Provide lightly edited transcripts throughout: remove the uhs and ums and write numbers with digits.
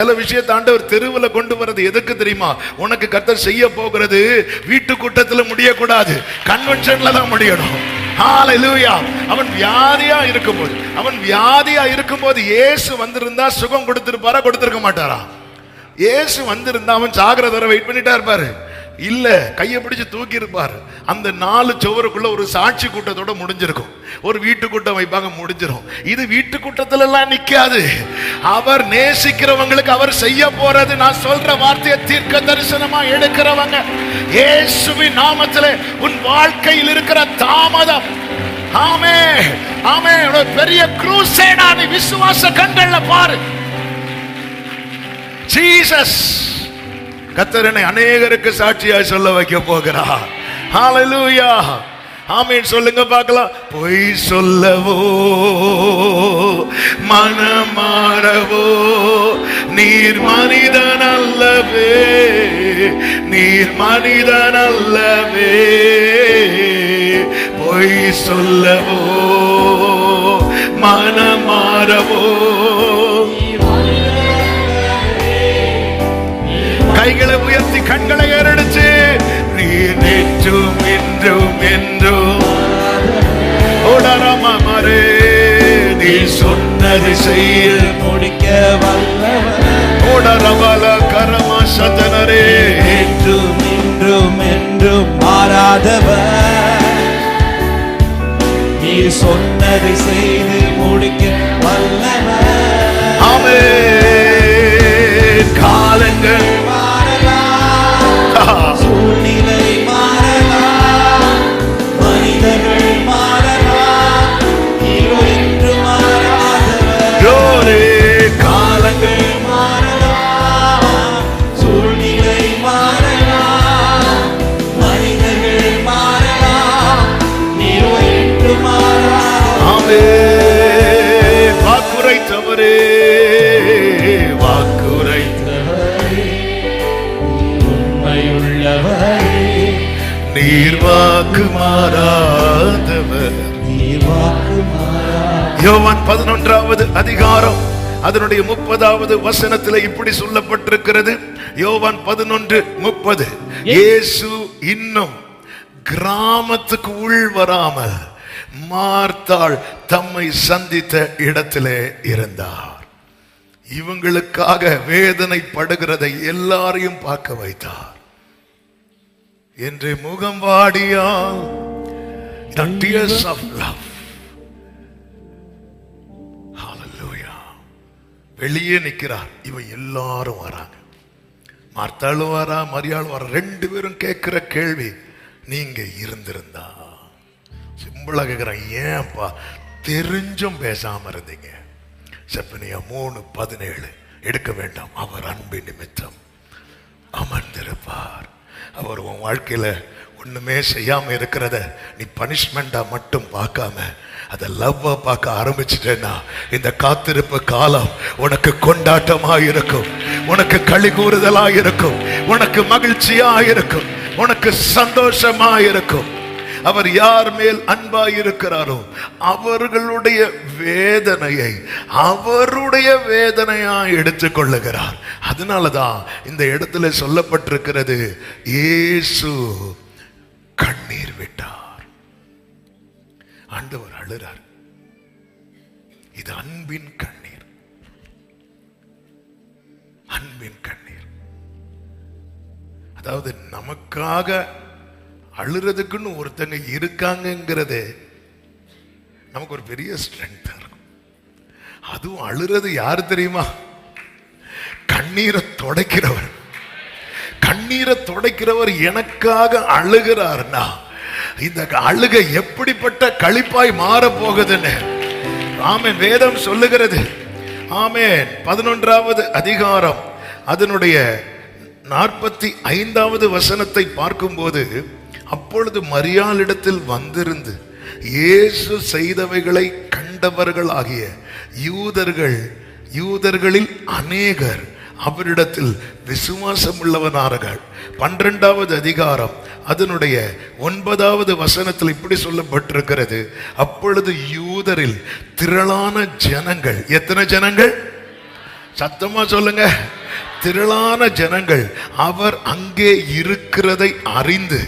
சில விஷயத்தை ஆண்டவர் தெருவில் கொண்டு வரது எதுக்கு தெரியுமா? உனக்கு கர்த்தர் செய்ய போகிறது வீட்டு கூட்டத்தில் முடியக்கூடாது, கன்வென்ஷன்ல தான் முடியணும். ஹல்லேலூயா. அவன் வியாதியா இருக்கும்போது இயேசு வந்திருந்தா சுகம் கொடுத்திருப்பாரா? கொடுத்திருக்க மாட்டாரா? இயேசு வந்திருந்தா அவன் சாகர வரை வெயிட் பண்ணிட்டா இருப்பாரு? இல்ல, கையை பிடிச்சு தூக்கி இருப்பாரு. அந்த 4 சுவருக்குள்ள ஒரு சாட்சி கூட்டத்தோட முடிஞ்சிருக்கும். ஒரு வீட்டு கூட்டம் வைப்பாங்க, முடிஞ்சிடும். இது வீட்டு கூட்டத்துல எல்லாம் நிக்காது. அவர் நேசிக்கிறவங்களுக்கு அவர் செய்ய போறது, நான் சொல்ற வார்த்தையை தீர்க்க தரிசனமா எடுக்கிறவங்க, இயேசுவின் நாமத்திலே உன் வாழ்க்கையில் இருக்கிற தாமதம், ஆமென் ஆமென், பெரிய க்ரூசேடா நீ விசுவாச கண்கள்ல பாரு. ஜீசஸ் கர்த்தர் என்னை அநேகருக்கு சாட்சியாய் சொல்ல வைக்க போகிறார். ஹல்லேலூயா. ஆமென் சொல்லுங்க பார்க்கலாம். பொய் சொல்லவோ மனமாறவோ நீர் மனிதன் அல்லவே, நீர் மனிதன் அல்லவே. பொய் சொல்லவோ மனமாறவோ, கைகளை உயர்த்தி கண்களை ஏறெடுத்து, நீ நேற்றும் இன்றும் என்றும் ஓடரமாமரே, நீ சொன்னது செய்ய முடிக்க வல்லவர், ஓடரவல கரமா சதனரே, நேற்றும் இன்றும் என்றும் மாறாதவர், நீ சொன்னதை செய்து முடிக்க வல்லவர். ஆமென். காலங்கள் சூழ்நிலை மாறலாம், மனிதர்கள் மாறலாம், நீரோ என்று மாறாதவர். காலங்கள் மாறலாம், சூழ்நிலை மாறலாம், மனிதர்கள் மாறலாம், நீரோ என்று மாறாதவர். ஆமென். வாக்குரைத்தவரே, வாக்குரைத்தவரே, உண்மையுள்ளவரே, நீர் வாக்கு மாறாதவர். நீர் வாக்கு மாறாதவர். யோவான் 11வது அதிகாரம் அதனுடைய 30வது வசனத்தில் இப்படி சொல்லப்பட்டிருக்கிறது. யோவான் 11:30. இயேசு இன்னும் கிராமத்துக்கு உள் வராமல் மார்த்தாள் தம்மை சந்தித்த இடத்திலே இருந்தார். இவங்களுக்காக வேதனைப்படுகிறதை எல்லாரையும் பார்க்க வைத்தார். என்று முகம் Wadia, the tears of love. Hallelujah. வெளியே நிற்கிறார். இவ எல்லாரும் வராங்க. மார்த்தாளும் வரா, மரியாளும் வர. 2 பேரும் கேட்கிற கேள்வி, நீங்க இருந்திருந்தா. சிம்பிளா கேட்கிறேன், ஏன்பா தெரிஞ்சும் பேசாம இருந்தீங்க? செப்பனியா 3:17. எடுக்க வேண்டாம், அவர் அன்பின் நிமித்தம் அமர்ந்திருப்பார். அவர் உன் வாழ்க்கையில ஒண்ணுமே செய்யாம இருக்கிறத நீ பனிஷ்மெண்டா மட்டும் பார்க்காம அதை லவ்வா பார்க்க ஆரம்பிச்சிட்டேன்னா, இந்த காத்திருப்பு காலம் உனக்கு கொண்டாட்டமா இருக்கும், உனக்கு களி கூறுதலா இருக்கும், உனக்கு மகிழ்ச்சியா இருக்கும், உனக்கு சந்தோஷமா இருக்கும். அவர் யார் மேல் அன்பாய் இருக்கிறாரோ அவர்களுடைய வேதனையை அவருடைய வேதனையா எடுத்துக்கொள்ளுகிறார். அதனாலதான் இந்த இடத்துல சொல்லப்பட்டிருக்கிறது, இயேசு கண்ணீர் விட்டார். ஆண்டவர் அழுறார். இது அன்பின் கண்ணீர், அன்பின் கண்ணீர். அதாவது நமக்காக அழுறதுக்குன்னு ஒருத்தங்க இருக்காங்கிறது நமக்கு ஒரு பெரிய ஸ்ட்ரென்த் இருக்கும். அதுவும் அழுறது யாரு தெரியுமா? கண்ணீரை துடைக்கிறவர். கண்ணீரை துடைக்கிறவர் எனக்காக அழுகிறார்னா இந்த அழுகை எப்படிப்பட்ட களிப்பாய் மாற போகுதுன்னு ஆமென் வேதம் சொல்லுகிறது. ஆமென். 11வது அதிகாரம் அதனுடைய 45வது வசனத்தை பார்க்கும்போது, அப்பொழுது மரியாளிடத்தில் வந்திருந்து இயேசு செய்தவைகளை கண்டவர்கள் ஆகிய யூதர்களில் அநேகர் அவரிடத்தில் விசுவாசம் உள்ளவனார்கள். 12வது அதிகாரம் அதனுடைய 9வது வசனத்தில் இப்படி சொல்லப்பட்டிருக்கிறது, அப்பொழுது யூதரில் திரளான ஜனங்கள், எத்தனை ஜனங்கள்? சத்தமா சொல்லுங்க. திரளான ஜனங்கள் அவர் அங்கே இருக்கிறதை அறிந்து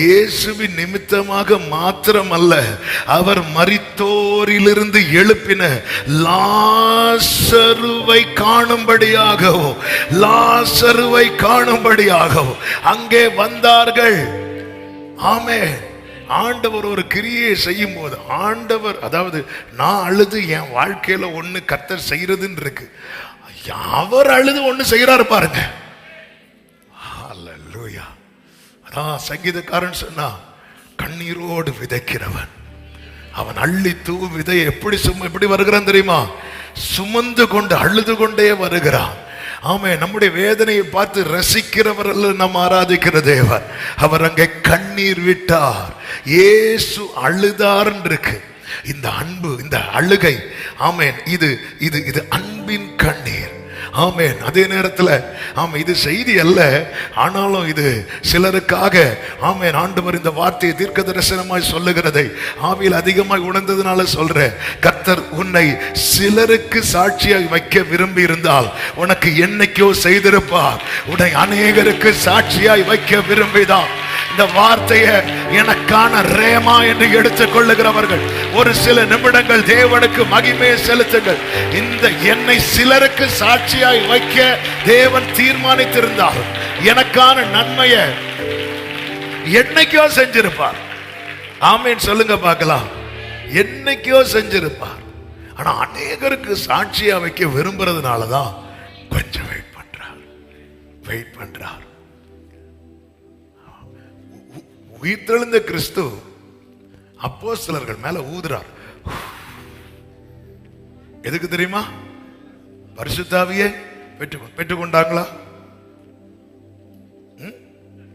இயேசுவின் நிமித்தமாக மாத்திரமல்ல, அவர் மரித்தோரிலிருந்து எழுப்பின லாசருவை காணும்படியாகவும் அங்கே வந்தார்கள். ஆமென். ஆண்டவர் ஒரு கிரியை செய்யும் போது, ஆண்டவர், அதாவது நான் அழுது என் வாழ்க்கையில ஒண்ணு கர்த்தர் செய்யறதுன்னு இருக்கு, அவர் அழுது ஒண்ணு செய்யறாரு பாருங்க. ஹல்லேலூயா. அதான் சங்கீதக்காரன் சொன்னா, கண்ணீரோடு விதைக்கிறவன் அவன் அள்ளி தூவு விதை எப்படி வருகிறான் தெரியுமா? சுமந்து கொண்டு அழுது கொண்டே வருகிறான். ஆமே, நம்முடைய வேதனையை பார்த்து ரசிக்கிறவர் அல்ல நம்ம ஆராதிக்கிற தேவர். அவர் அங்கே கண்ணீர் விட்டார், இயேசு அழுதார் இருக்கு. இந்த அன்பு, இந்த அழுகை, ஆமேன், இது இது இது அன்பின் கண்ணீர். ஆமென். அதே நேரத்தில் ஆமாம், இது செய்தி அல்ல, ஆனாலும் இது சிலருக்காக ஆமென் ஆண்டவர் இந்த வார்த்தையை தீர்க்க தரிசனமாய் சொல்லுகிறதை ஆவியில் அதிகமாய் உணர்ந்ததுனால சொல்றேன். கர்த்தர் உன்னை சிலருக்கு சாட்சியாய் வைக்க விரும்பி இருந்தால் உனக்கு என்னைக்கோ செய்திருப்பார். உன்னை அநேகருக்கு சாட்சியாய் வைக்க விரும்பிதான் இந்த வார்த்தையை எனக்கான ரேமா என்று எடுத்துக் கொள்ளுகிறவர்கள் ஒரு சில நிமிடங்கள் தேவனுக்கு மகிமையை செலுத்துங்கள். இந்த என்னை சிலருக்கு சாட்சியாய் வைக்க தேவன் தீர்மானித்திருந்தால் எனக்கான நன்மையை என்னைக்கோ செஞ்சிருப்பார். ஆமேன் சொல்லுங்க பார்க்கலாம். என்னைக்கோ செஞ்சிருப்பார். ஆனா அநேகருக்கு சாட்சியா வைக்க விரும்புறதுனாலதான் கொஞ்சம் வெயிட் பண்றார். உயிர்த்தெழுந்த கிறிஸ்து அப்போஸ்தலர்கள் மேல ஊதுறார். எதுக்கு தெரியுமா? பரிசுத்தாவியை பெற்றுக்கொண்டாங்களா?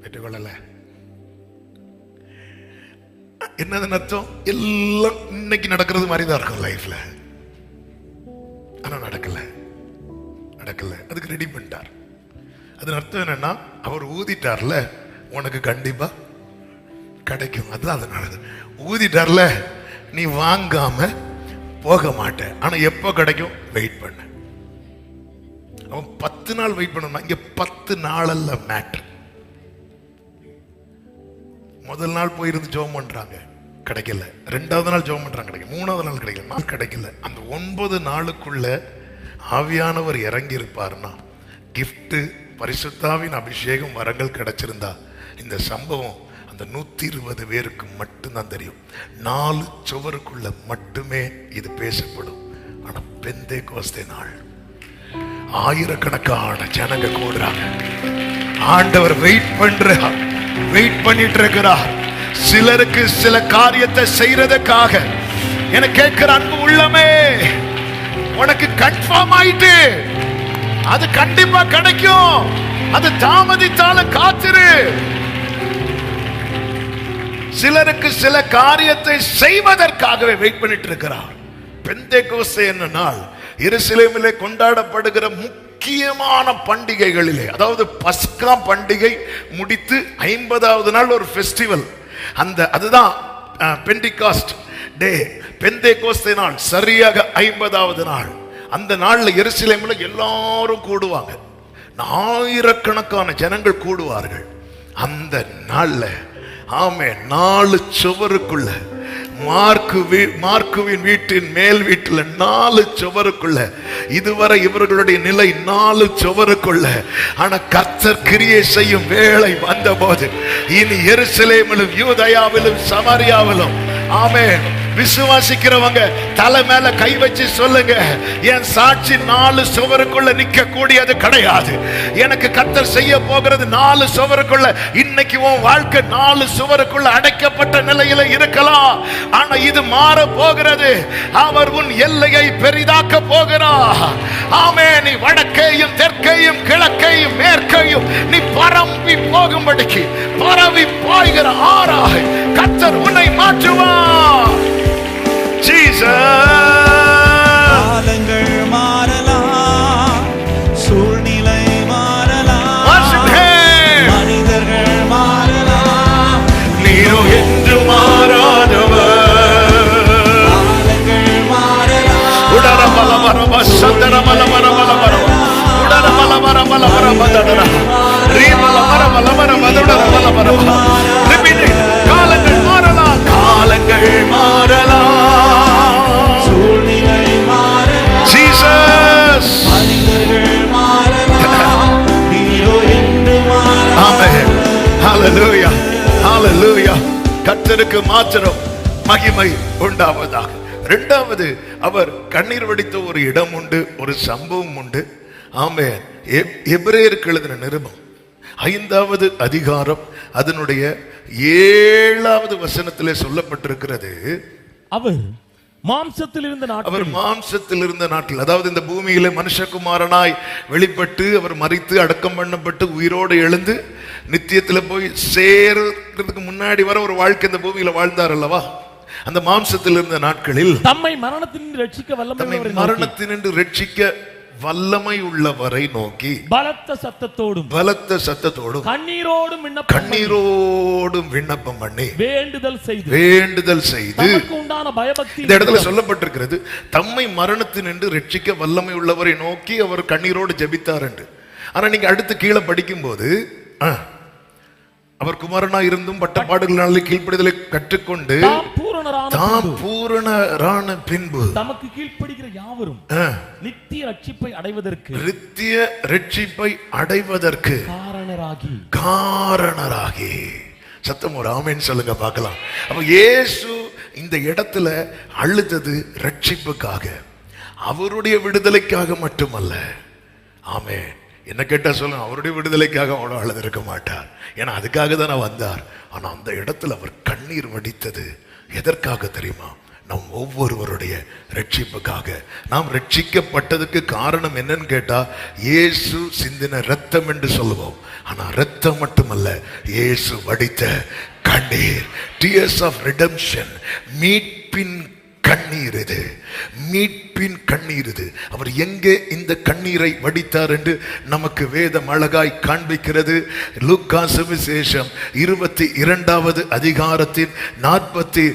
பெற்றுக்கொள்ளல. என்னது அர்த்தம்? எல்லாம் இன்னைக்கு நடக்கிறது மாதிரி தான் இருக்கும் லைஃப்ல. ஆனா நடக்கல. அதுக்கு ரெடி பண்ணிட்டார். அது அர்த்தம் என்னன்னா, அவர் ஊதிட்டார்ல, உனக்கு கண்டிப்பா கிடைக்கும். அதுதான் அதனால ஊதிட்டார்ல, நீ வாங்காம போக மாட்ட. ஆனா எப்ப கிடைக்கும்? வெயிட் பண்ண. அவன் 10 நாள் வெயிட் பண்ணணும். இங்க 10 நாள் அல்ல மேட்டர். முதல் நாள் போயிருந்து ஜெபம் பண்றாங்க, கிடைக்கல. 2வது நாள் ஜெபம் பண்றாங்க, கிடைக்கல. 3வது நாள் கிடைக்கல. நாள் கிடைக்கல. அந்த 9 நாளுக்குள்ள ஆவியானவர் இறங்கி இருப்பாருன்னா, கிஃப்ட், பரிசுத்தாவின் அபிஷேகம், வரங்கள் கிடைச்சிருந்தா இந்த சம்பவம் அந்த 120 பேருக்கு மட்டும்தான் தெரியும். 4 சுவருக்குள்ள மட்டுமே இது பேசப்படும். ஆனா பெந்தேகோஸ்தே நாள் ஆயிரக்கணக்கான ஜனங்க கூடுறாங்க. ஆண்டவர் வெயிட் பண்ணிட்டு இருக்கிறார். சிலருக்கு சில காரியத்தை செய்யறதுக்காக. என கேட்கிற அன்பு உள்ளமே, உனக்கு கன்ஃபார்ம் ஆயிட்டு, அது கண்டிப்பா கிடைக்கும். அது தாமதித்தாலும் காத்திரு. சிலருக்கு சில காரியத்தை செய்வதற்காகவே வெயிட் பண்ணிட்டு இருக்கிறார். பெந்தேகோஸ்தே என்ன நாள் எருசலேமிலே கொண்டாடப்படுகிற முக்கியமான பண்டிகைகளிலே, அதாவது பஸ்கா பண்டிகை முடித்து 50வது நாள் ஒரு ஃபெஸ்டிவல். அதுதான் பெண்டிகாஸ்ட் டே. பெந்தேகோஸ்தே நாள் சரியாக 50வது நாள். அந்த நாள்ல எருசலேமில் எல்லாரும் கூடுவாங்க. ஆயிரக்கணக்கான ஜனங்கள் கூடுவார்கள் அந்த நாள்ல. ஆமே, 4 சுவருக்குள்ள, மார்க்குவின் வீட்டின் மேல் வீட்டில் 4 சுவருக்குள்ள. இதுவரை இவர்களுடைய நிலை 4 சுவருக்குள்ள. ஆனா கர்த்தர் கிரியை செய்யும் வேளை வந்த போது இனி எருசலேமிலும் யூதயாவிலும் சமாரியாவிலும், ஆமென், விசுவாசிக்கிறவங்க தலை மேல கை வச்சு சொல்லுங்க, என் சாட்சி 4 சுவருக்குள்ள நிக்க கூடியது கிடையாது. எனக்கு கர்த்தர் செய்ய போகிறது 4 சுவருக்குள்ள. இன்னைக்கு உன் வாழ்க்கை 4 சுவருக்குள்ள அடைக்கப்பட்ட நிலையில இருக்கலாம். ஆனா இது மாற போகிறது. அவர் உன் எல்லையை பெரிதாக்க போகிறார். ஆமென். நீ வடக்கையும் தெற்கையும் கிழக்கையும் மேற்கையும் நீ பரம்பி போகும்படிக்கு பரவி போகிற ஆறாக கர்த்தர் உன்னை மாற்றுவார். காலங்கள் மாறலாம், சூழ்நிலை மாறலாம், மனிதர்கள் மாறலாம், நீரோ என்று மாறாதவர். காலங்கள் மாறலாம், உடரமல வரவ சந்தரமல வரவல வரவ மதடரா ரீமல மரமல மரமதடர மலமரமா. Repeat it. காலங்கள் மாறலாம், காலங்கள் மாறலாம், சூழ்நிலை மாறலாம், Jesus. மனிதர்கள் மாறலாம், நீரோ என்று மாறலாம். ஆமென். ஹalleluya, ஹalleluya. கர்த்தருக்கு மாத்திரம் மகிமை உண்டாவதாக. இரண்டாவது, அவர் கண்ணீர் வடித்த ஒரு இடம் உண்டு, ஒரு சம்பவம் உண்டு. ஆமென். எபிரேயருக்கு எழுதின நிருபம் 5வது அதிகாரம் அதனுடைய 7வது வசனத்திலே சொல்லப்பட்டிருக்கிறது. அவர் மாம்சத்தில் இருந்த அவர் நாட்கள் மாம்சத்தில் இருந்த நாட்கள், அதாவது இந்த பூமியில மனுஷகுமாரனாய் வெளிப்பட்டு அவர் மரித்து அடக்கம் பண்ணப்பட்டு உயிரோடு எழுந்து நித்தியத்துல போய் சேர்றதுக்கு முன்னாடி வர ஒரு வாழ்க்கை இந்த பூமியில வாழ்ந்தார் அல்லவா. அந்த மாம்சத்தில் இருந்த நாட்களில் தம்மை மரணத்தினின்று ரட்சிக்க வல்லமையுள்ளவரை நோக்கி, மரணத்தினின்று ரட்சிக்க வல்லமை உள்ளவரை நோக்கி பலத்த சத்தத்தோடும் கண்ணீரோடும் விண்ணப்பம் பண்ணி வேண்டுதல் செய்து தமக்கு உண்டான பயபக்தி. இந்த இடத்துல சொல்லப்பட்டிருக்கிறது, தம்மை மரணத்தினின்று ரட்சிக்க வல்லமை உள்ளவரை நோக்கி அவர் கண்ணீரோடு ஜெபித்தார் என்று. ஆனா நீங்க அடுத்து கீழே படிக்கும் போது, அவர் குமாரனா இருந்தும் பட்டப்பாடுகளினாலே கீழ்ப்படிதலை கற்றுக்கொண்டு தாம் பூரணரான பின்பு தமக்கு கீழ்ப்படுகிற யாவரும் நித்திய ரட்சிப்பை அடைவதற்கு காரணராகி. சத்தம் ஒரு ஆமென் சொல்லுங்க பார்க்கலாம். அப்ப இயேசு இந்த இடத்துல அழுதது ரட்சிப்புக்காக, அவருடைய விடுதலைக்காக மட்டுமல்ல. ஆமென். என்ன கேட்டா சொல்லுங்க, அவருடைய விடுதலைக்காக அவ்வளவு அழுது இருக்க மாட்டார், ஏன்னா அதுக்காக தானே வந்தார். ஆனா அந்த இடத்துல அவர் கண்ணீர் வடித்தது எதற்காக தெரியுமா? நம் ஒவ்வொருவருடைய ரட்சிப்புக்காக. நாம் ரட்சிக்கப்பட்டதுக்கு காரணம் என்னன்னு கேட்டா, இயேசு சிந்தின ரத்தம் என்று சொல்லுவோம். ஆனா ரத்தம் மட்டுமல்ல, இயேசு வடித்த கண்ணீர், tears of redemption, மீட்பின் கண்ணீர். இது மீட்பின் கண்ணீர். இது அவர் எங்கே இந்த கண்ணீரை வடித்தார் என்று நமக்கு வேதம் அழகாய் காண்பிக்கிறது. லூக்கா சுவிசேஷம் 22வது அதிகாரத்தின் 44